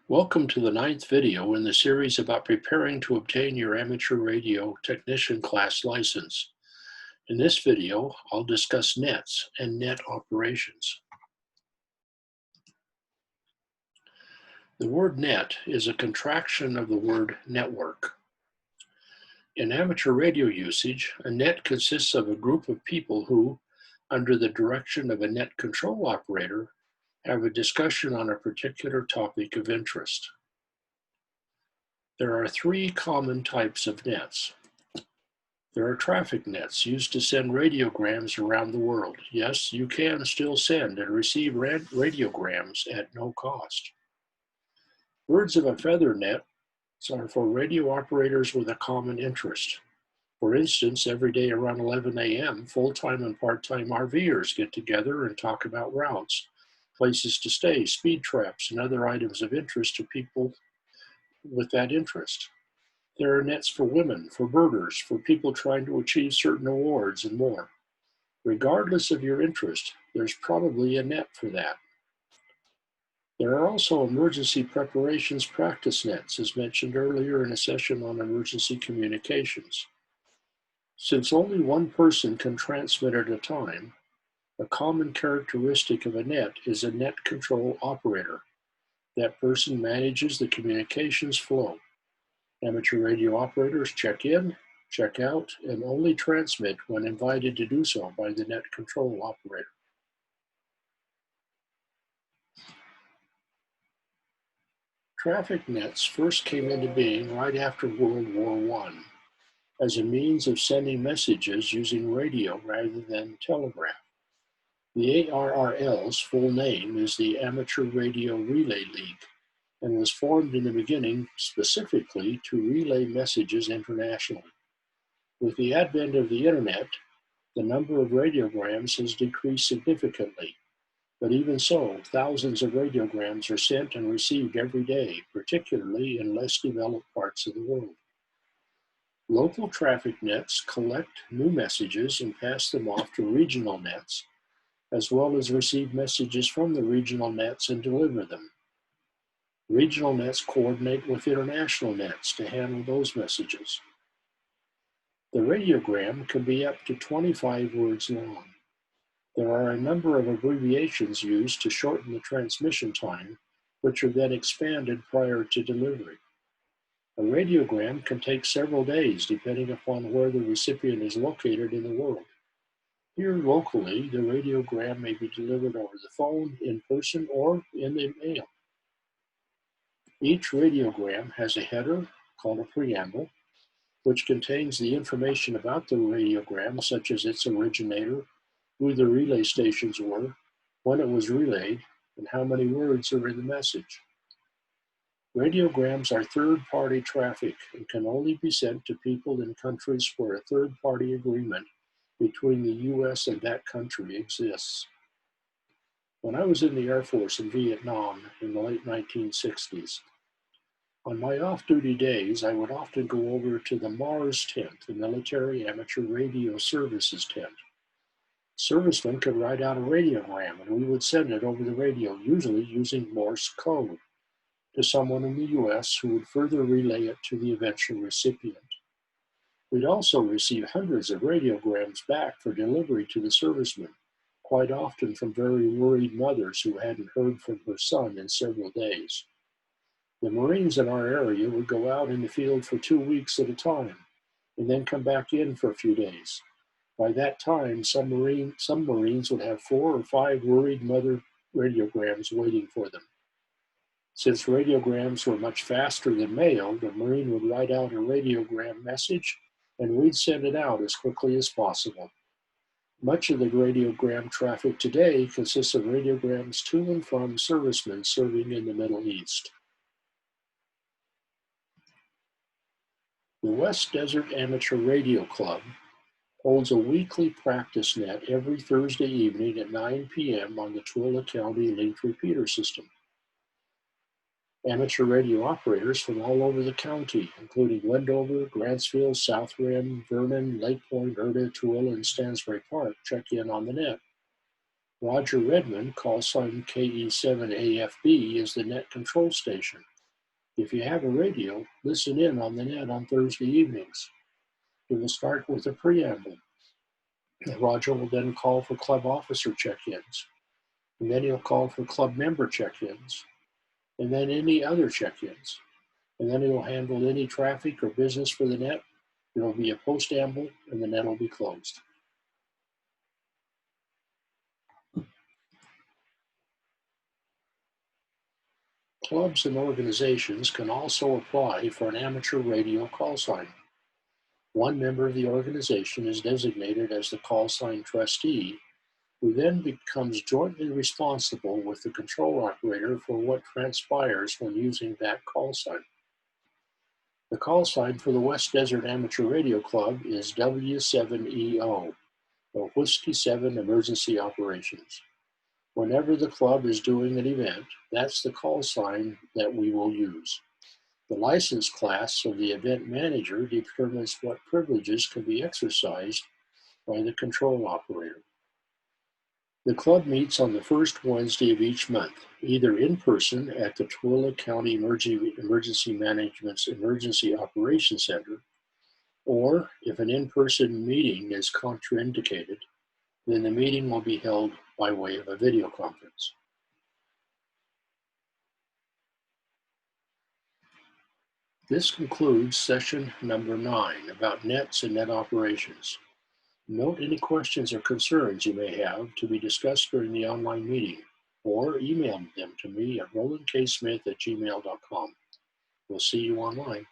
Welcome to the 9th video in the series about preparing to obtain your amateur radio technician class license. In this video, I'll discuss nets and net operations. The word net is a contraction of the word network. In amateur radio usage, a net consists of a group of people who, under the direction of a net control operator, have a discussion on a particular topic of interest. There are three common types of nets. There are traffic nets used to send radiograms around the world. Yes, you can still send and receive radiograms at no cost. Birds of a feather nets are for radio operators with a common interest. For instance, every day around 11 a.m., full-time and part-time RVers get together and talk about routes, places to stay, speed traps, and other items of interest to people with that interest. There are nets for women, for birders, for people trying to achieve certain awards, and more. Regardless of your interest, there's probably a net for that. There are also emergency preparations practice nets, as mentioned earlier in a session on emergency communications. Since only one person can transmit at a time, a common characteristic of a net is a net control operator. That person manages the communications flow. Amateur radio operators check in, check out, and only transmit when invited to do so by the net control operator. Traffic nets first came into being right after World War I as a means of sending messages using radio rather than telegraph. The ARRL's full name is the Amateur Radio Relay League and was formed in the beginning specifically to relay messages internationally. With the advent of the internet, the number of radiograms has decreased significantly, but even so, thousands of radiograms are sent and received every day, particularly in less developed parts of the world. Local traffic nets collect new messages and pass them off to regional nets, as well as receive messages from the regional nets and deliver them. Regional nets coordinate with international nets to handle those messages. The radiogram can be up to 25 words long. There are a number of abbreviations used to shorten the transmission time, which are then expanded prior to delivery. A radiogram can take several days depending upon where the recipient is located in the world. Here locally, the radiogram may be delivered over the phone, in person, or in the mail. Each radiogram has a header, called a preamble, which contains the information about the radiogram, such as its originator, who the relay stations were, when it was relayed, and how many words are in the message. Radiograms are third-party traffic and can only be sent to people in countries where a third-party agreement between the U.S. and that country exists. When I was in the Air Force in Vietnam in the late 1960s, on my off-duty days, I would often go over to the MARS tent, the Military Amateur Radio Services tent. Servicemen could write out a radiogram and we would send it over the radio, usually using Morse code, to someone in the U.S. who would further relay it to the eventual recipient. We'd also receive hundreds of radiograms back for delivery to the servicemen, quite often from very worried mothers who hadn't heard from her son in several days. The Marines in our area would go out in the field for 2 weeks at a time, and then come back in for a few days. By that time, some Marines would have 4 or 5 worried mother radiograms waiting for them. Since radiograms were much faster than mail, the Marine would write out a radiogram message and we'd send it out as quickly as possible. Much of the radiogram traffic today consists of radiograms to and from servicemen serving in the Middle East. The West Desert Amateur Radio Club holds a weekly practice net every Thursday evening at 9 p.m. on the Tooele County linked repeater system. Amateur radio operators from all over the county, including Wendover, Grantsville, South Rim, Vernon, Lake Point, Erda, Tooele, and Stansbury Park, check in on the net. Roger Redmond, Callsign KE7AFB, is the net control station. If you have a radio, listen in on the net on Thursday evenings. We will start with a preamble. Roger will then call for club officer check-ins, and then he'll call for club member check-ins, and then any other check-ins. And then he'll handle any traffic or business for the net. There will be a postamble, and the net will be closed. Clubs and organizations can also apply for an amateur radio call sign. One member of the organization is designated as the Callsign trustee, who then becomes jointly responsible with the control operator for what transpires when using that call sign. The call sign for the West Desert Amateur Radio Club is W7EO, or Whiskey 7 Emergency Operations. Whenever the club is doing an event, that's the call sign that we will use. The license class of the event manager determines what privileges can be exercised by the control operator. The club meets on the first Wednesday of each month, either in person at the Tooele County Emergency Management's Emergency Operations Center, or if an in-person meeting is contraindicated, then the meeting will be held by way of a video conference. This concludes session number 9 about nets and net operations. Note any questions or concerns you may have to be discussed during the online meeting, or email them to me at rolandksmith@gmail.com. We'll see you online.